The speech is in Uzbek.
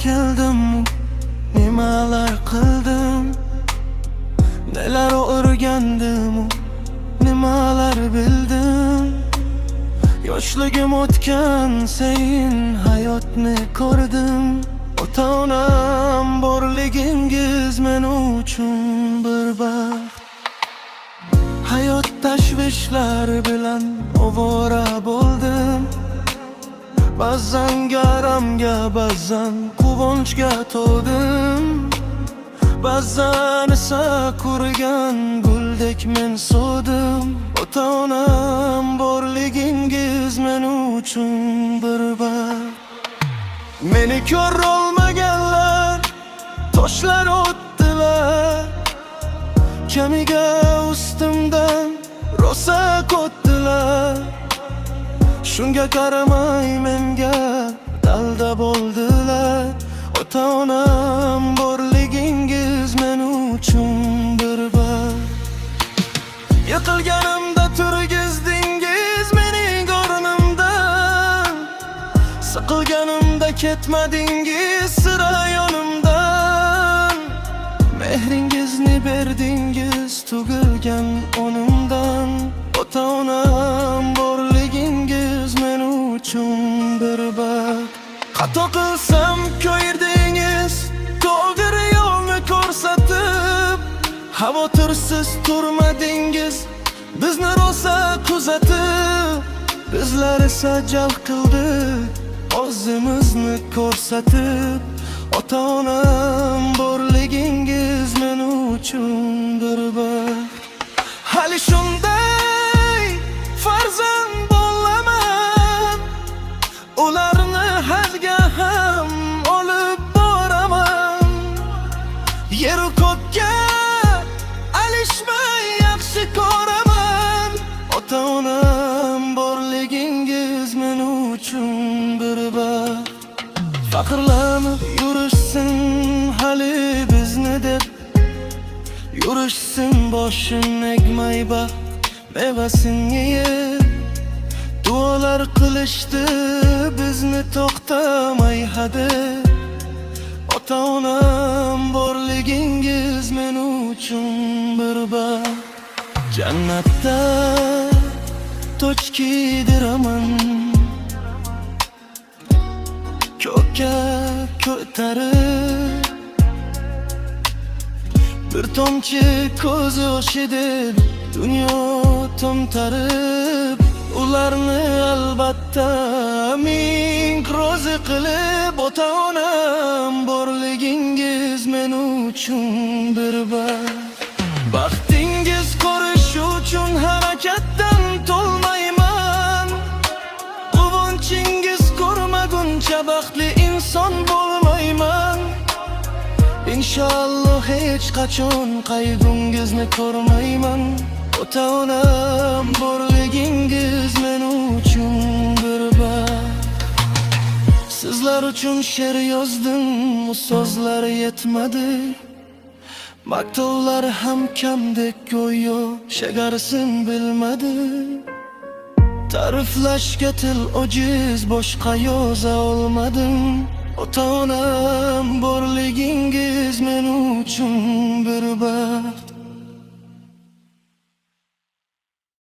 keldim, nimalar qildim, nelar o'rgandim, nimalar bildim. Yoshligim o'tgan sayin hayotni ko'rdim. Ota-onam borligingiz men uchun bir baxt. Hayot tashvishlar bilan ovora bo'ldim. Ba'zan garamga, ba'zan quvonchga to'ldim. Ba'zan esa qurigan guldek men so'dim. Ota-onam borligingiz men uchun bir baxt. Meni ko'r olmaganlar toshlar otdilar, kamiga ustimdan rosa qotdilar. Shunga qaramay menga dalda bo'ldilar. Ota-onam borligingiz men uchun bir baxt. Yiqilganimda turgizdingiz mening o'rnimdan, siqilganimda ketmadingiz sira yonimdan. Mehringizni berdingiz tugilgan onimdan. Ota-onam borligingiz men uchun bir baxt. Xato qilsam ko'yirdingiz, to'g'ri yo'lni ko'rsatib. Xavotirsiz turmadingiz, bizni rosa kuzatib. Bizlar esa jalb qildik, o'zimizni ko'rsatib. Ota-onam borligingiz men uchun bir baxt. Hali shunday farzand bo'laman, ularni hajga ham olib boraman. Yeru ko'kka alishmay yaxshi ko'raman. Ota-onam borligingiz men uchun bir baxt. Faqirlanib yurishsin hali bizni deb, yurishsin boshim egmay baxt mevasini yeb. Duolar qilishdi bizni to'xtamay hadeb. Ota-onam borligingiz men uchun bir baxt. Jannatda toj kiydiraman, ko'kka ko'tarib. Bir tomchi ko'z yoshi deb dunyo to'ntarib. Ularni albatta ming rozi qilib. Ota-onam borligingiz men uchun bir baxt. Baxtingiz ko'rish uchun harakatdan to'lmayman. Quvonchingiz ko'rmaguncha baxtli inson bo'lmayman. Inshaalloh hech qachon qayg'ungizni ko'rmayman. Ota-onam borligingiz men uchun bir baxt. Sizlar uchun she'r yozdim, so'zlar yetmadi. Maqtovlar ham kamdek go'yo shagarsin bilmadi. Ta'riflashga til ojiz, boshqa yoza olmadim. Ota-onam borligingiz men uchun bir baxt.